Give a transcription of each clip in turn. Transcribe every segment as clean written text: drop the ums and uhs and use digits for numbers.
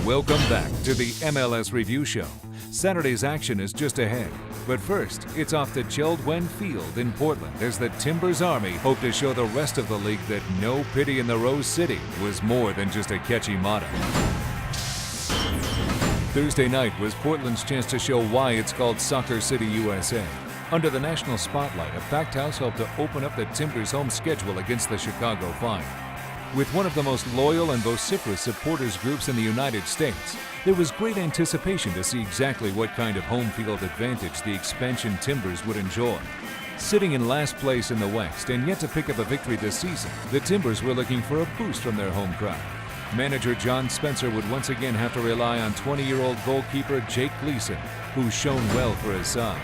Welcome back to the MLS Review Show. Saturday's action is just ahead. But first, it's off to JELD-WEN Field in Portland as the Timbers Army hope to show the rest of the league that no pity in the Rose City was more than just a catchy motto. Thursday night was Portland's chance to show why it's called Soccer City, USA. Under the national spotlight, a packed house helped to open up the Timbers' home schedule against the Chicago Fire. With one of the most loyal and vociferous supporters groups in the United States, there was great anticipation to see exactly what kind of home field advantage the expansion Timbers would enjoy. Sitting in last place in the West and yet to pick up a victory this season, the Timbers were looking for a boost from their home crowd. Manager John Spencer would once again have to rely on 20-year-old goalkeeper Jake Gleason, who's shown well for his side.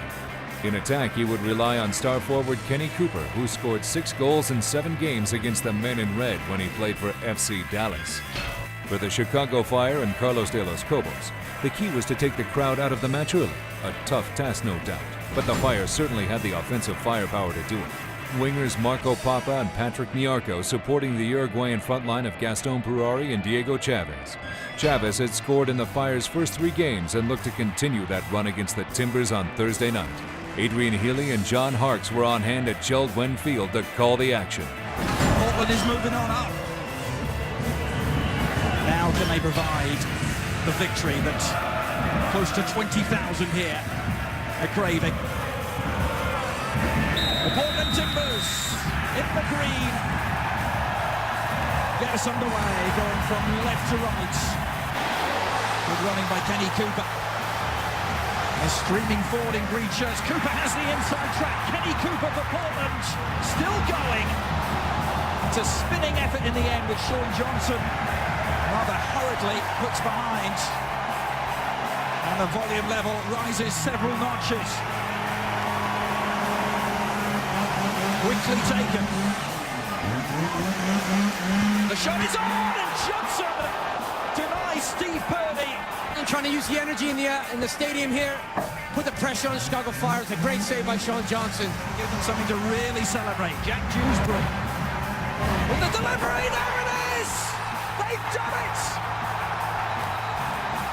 In attack, he would rely on star forward Kenny Cooper, who scored 6 goals in 7 games against the Men in Red when he played for FC Dallas. For the Chicago Fire and Carlos de los Cobos, the key was to take the crowd out of the match early. A tough task, no doubt, but the Fire certainly had the offensive firepower to do it. Wingers Marco Papa and Patrick Miarco supporting the Uruguayan front line of Gaston Purari and Diego Chavez. Chavez had scored in the Fire's first 3 games and looked to continue that run against the Timbers on Thursday night. Adrian Healy and John Harkes were on hand at JELD-WEN Field to call the action. Portland is moving on up. Now can they provide the victory that close to 20,000 here are craving? The Portland Timbers in the green get us underway, going from left to right. Good running by Kenny Cooper. They're streaming forward in green shirts. Cooper has the inside track. Kenny Cooper for Portland, still going. It's a spinning effort in the end with Sean Johnson rather hurriedly puts behind. And the volume level rises several notches. Quickly taken. The shot is on, and Johnson denies Steve Purdy. And trying to use the energy in the stadium here, put the pressure on the Chicago Fire. It's a great save by Sean Johnson. Give them something to really celebrate. Jack Dewsbury with the delivery. There it is. They've done it.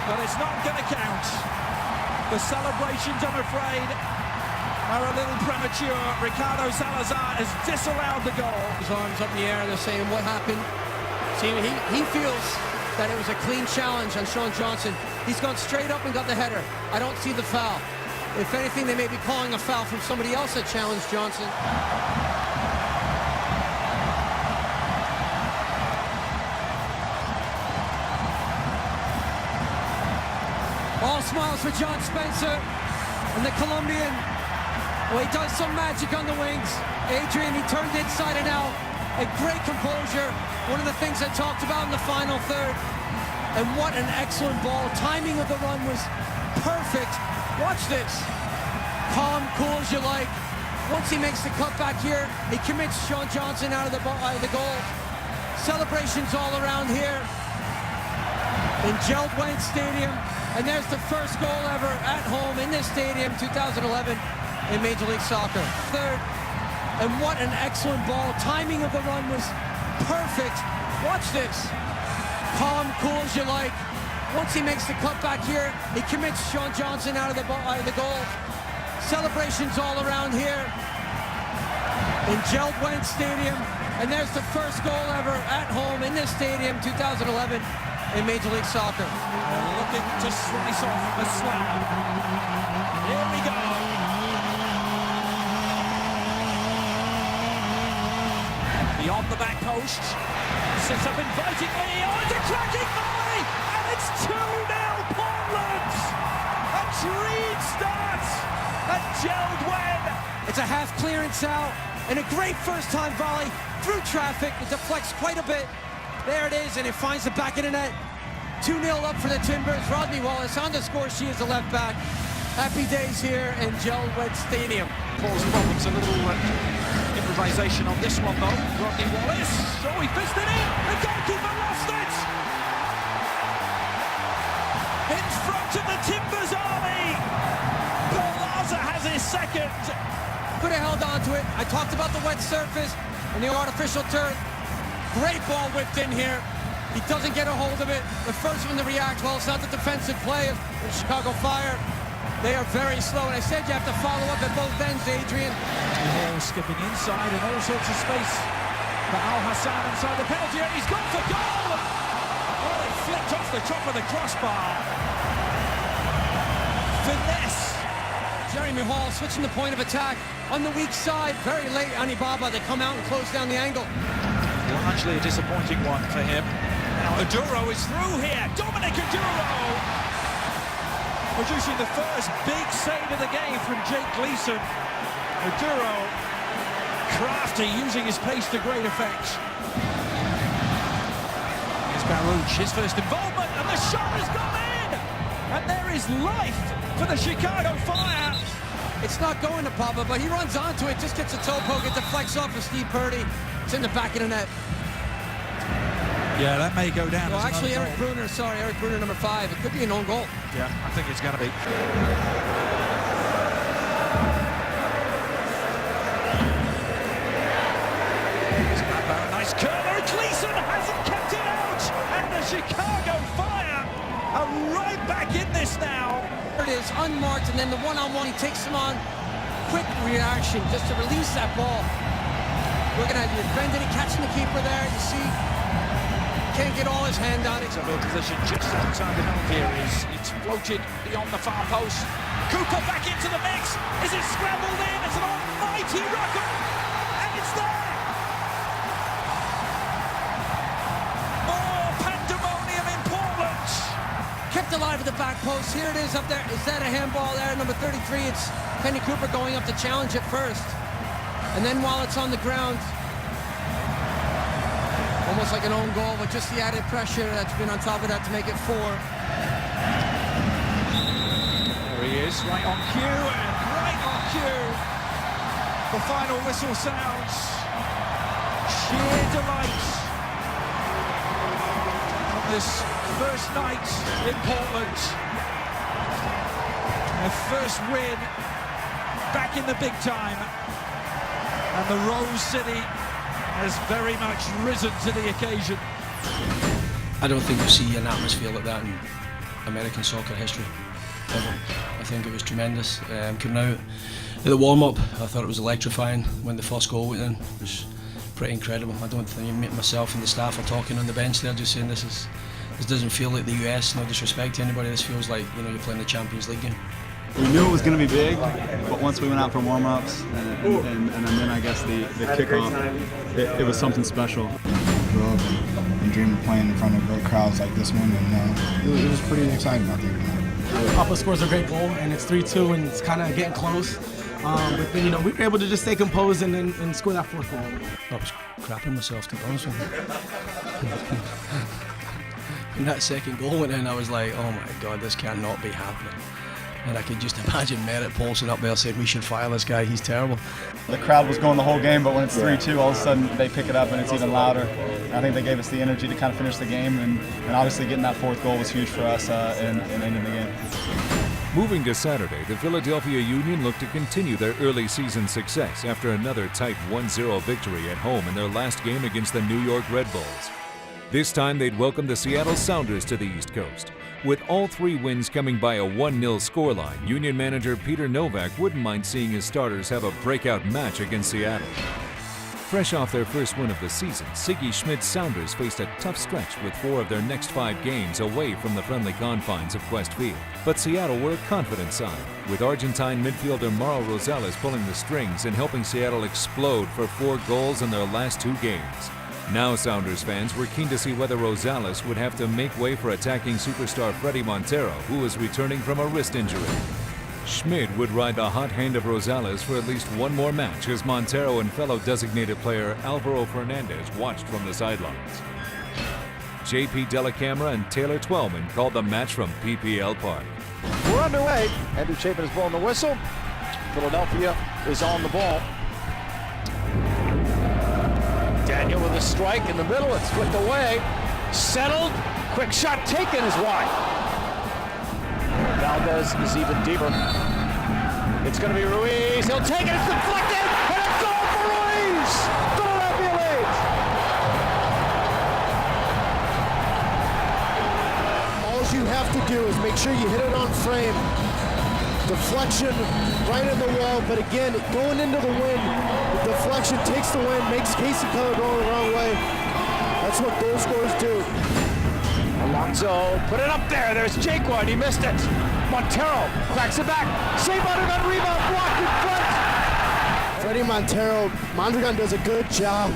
But it's not going to count. The celebrations, I'm afraid, are a little premature. Ricardo Salazar has disallowed the goal. His arms up in the air, they're saying, what happened? See, he feels that it was a clean challenge on Sean Johnson. He's gone straight up and got the header. I don't see the foul. If anything, they may be calling a foul from somebody else that challenged Johnson. All smiles for John Spencer and the Colombian. Well, he does some magic on the wings. Adrian, he turned inside and out. A great composure. One of the things I talked about in the final third. And what an excellent ball. Timing of the run was perfect. Watch this. Calm, cool as you like. Once he makes the cut back here, he commits Sean Johnson out of the goal. Celebrations all around here in JELD-WEN Stadium. And there's the first goal ever at home in this stadium, 2011 in Major League Soccer. Third. And what an excellent ball. Timing of the run was perfect. Watch this. Calm, cool as you like. Once he makes the cut back here, he commits Sean Johnson out of the goal. Celebrations all around here in JELD-WEN Stadium. And there's the first goal ever at home in this stadium, 2011 in Major League Soccer. Looking to slice off a slam. Here we go. Beyond the back post, sits up invitingly, it's a cracking volley, and it's 2-0 Portland! A dream start at JELD-WEN! It's a half clearance out, and a great first-time volley through traffic. It deflects quite a bit. There it is, and it finds the back of the net. 2-0 up for the Timbers. Rodney Wallace on the score sheet as the left back. Happy days here in JELD-WEN Stadium. Paul's problems a little improvisation on this one though. Rodney Wallace, oh, he fisted it, the goalkeeper lost it! In front of the Timbers Army, Bolaza has his second. Could have held on to it. I talked about the wet surface and the artificial turf. Great ball whipped in here. He doesn't get a hold of it. The first one to react, well, it's not the defensive play of the Chicago Fire. They are very slow, and I said you have to follow up at both ends, Adrian. Hall skipping inside and all sorts of space for Al Hassan inside the penalty area. He's gone for goal! Oh, it flicked off the top of the crossbar. Finesse. Jeremy Hall switching the point of attack on the weak side. Very late, Anibaba. They come out and close down the angle. Largely a disappointing one for him. Now Aduro is through here. Dominic Aduro producing the first big save of the game from Jake Gleason. Aduro, crafty, using his pace to great effect. Here's Baruch, his first involvement, and the shot has gone in! And there is life for the Chicago Fire. It's not going to Papa, but he runs onto it, just gets a toe poke, it deflects off of Steve Purdy. It's in the back of the net. Yeah, that may go down. Well, actually, Eric Bruner, number 5. It could be an own goal. Yeah, I think it's going to be. Nice curler. Gleason hasn't kept it out. And the Chicago Fire are right back in this now. There it is, unmarked, and then the one-on-one, he takes him on. Quick reaction just to release that ball. Looking at Benditti catching the keeper there. You see, can't get all his hand on it. So the position just outside the help here is it's floated beyond the far post. Cooper back into the mix. Is it scrambled in? It's an almighty rocket, and it's there. More pandemonium in Portland. Kept alive at the back post. Here it is up there. Is that a handball there? Number 33. It's Kenny Cooper going up to challenge it first, and then while it's on the ground. Almost like an own goal, but just the added pressure that's been on top of that to make it 4. There he is, right on cue, and right on cue. The final whistle sounds. Sheer delight on this first night in Portland. Their first win back in the big time. And the Rose City has very much risen to the occasion. I don't think you see an atmosphere like that in American soccer history, ever. I think it was tremendous. Coming out at the warm-up, I thought it was electrifying when the first goal went in. It was pretty incredible. I don't think myself and the staff are talking on the bench there, just saying this doesn't feel like the US, no disrespect to anybody, this feels like, you know, you're playing the Champions League game. We knew it was going to be big, but once we went out for warm-ups and then I guess the kickoff, it was something special. Grew up and dreamed of playing in front of big crowds like this one, and it was pretty exciting out there. Papa scores a great goal, and it's 3-2, and it's kind of getting close. But then, you know, we were able to just stay composed and score that 4th goal. I was crapping myself, to be honest with you. When that second goal went in, I was like, oh my God, this cannot be happening. And I could just imagine Merritt Paulson up there saying, we should fire this guy, he's terrible. The crowd was going the whole game, but when it's 3-2, all of a sudden they pick it up and it's even louder. And I think they gave us the energy to kind of finish the game, and obviously getting that 4th goal was huge for us in ending the game. Moving to Saturday, the Philadelphia Union looked to continue their early season success after another tight 1-0 victory at home in their last game against the New York Red Bulls. This time they'd welcome the Seattle Sounders to the East Coast. With all 3 wins coming by a 1-0 scoreline, Union manager Peter Novak wouldn't mind seeing his starters have a breakout match against Seattle. Fresh off their first win of the season, Siggy Schmidt's Sounders faced a tough stretch with 4 of their next 5 games away from the friendly confines of Quest Field. But Seattle were a confident side, with Argentine midfielder Mauro Rosales pulling the strings and helping Seattle explode for 4 goals in their last 2 games. Now Sounders fans were keen to see whether Rosales would have to make way for attacking superstar Fredy Montero, who was returning from a wrist injury. Schmid would ride the hot hand of Rosales for at least one more match as Montero and fellow designated player Alvaro Fernandez watched from the sidelines. JP Delacamera and Taylor Twellman called the match from PPL Park. We're underway. Andrew Chapin is blowing the whistle. Philadelphia is on the ball. Daniel with a strike in the middle. It's flicked away. Settled. Quick shot taken is wide. Valdez is even deeper. It's going to be Ruiz. He'll take it. It's deflected. And a goal for Ruiz. Philadelphia leads. you have to do is make sure you hit it on frame. Deflection right in the wall, but again, going into the wind, the deflection takes the wind, makes Casey Keller go the wrong way. That's what goal scorers do. Alonso put it up there. There's JELD-WEN. He missed it. Montero cracks it back. Save Mondragon, rebound, blocked in front. Freddie Montero, Mondragon does a good job.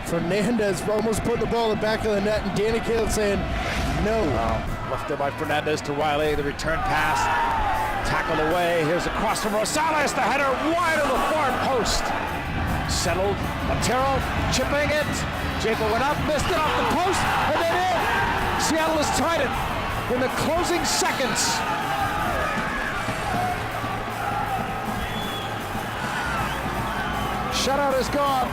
Fernandez almost put the ball in the back of the net, and Danny Caleb saying no. Left by Fernandez to Wiley. The return pass. Tackled away. Here's a cross from Rosales. The header wide of the far post. Settled. Montero chipping it. JELD-WEN went up, missed it off the post, and then in. Seattle has tied it in the closing seconds. Shutout is gone,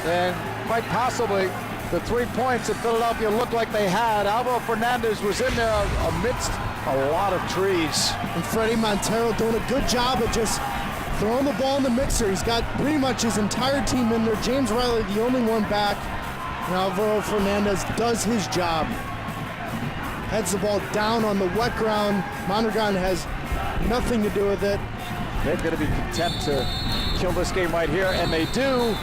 and quite possibly the 3 points that Philadelphia looked like they had. Alvaro Fernandez was in there amidst a lot of trees. And Freddie Montero doing a good job of just throwing the ball in the mixer. He's got pretty much his entire team in there. James Riley, the only one back. And Alvaro Fernandez does his job. Heads the ball down on the wet ground. Mondragon has nothing to do with it. They're going to be content to kill this game right here, and they do.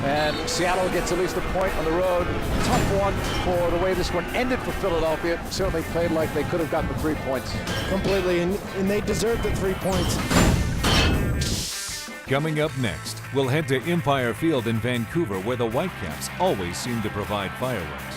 And Seattle gets at least a point on the road. Tough one for the way this one ended for Philadelphia. Certainly played like they could have gotten the 3 points. Completely, and they deserve the 3 points. Coming up next, we'll head to Empire Field in Vancouver, where the Whitecaps always seem to provide fireworks.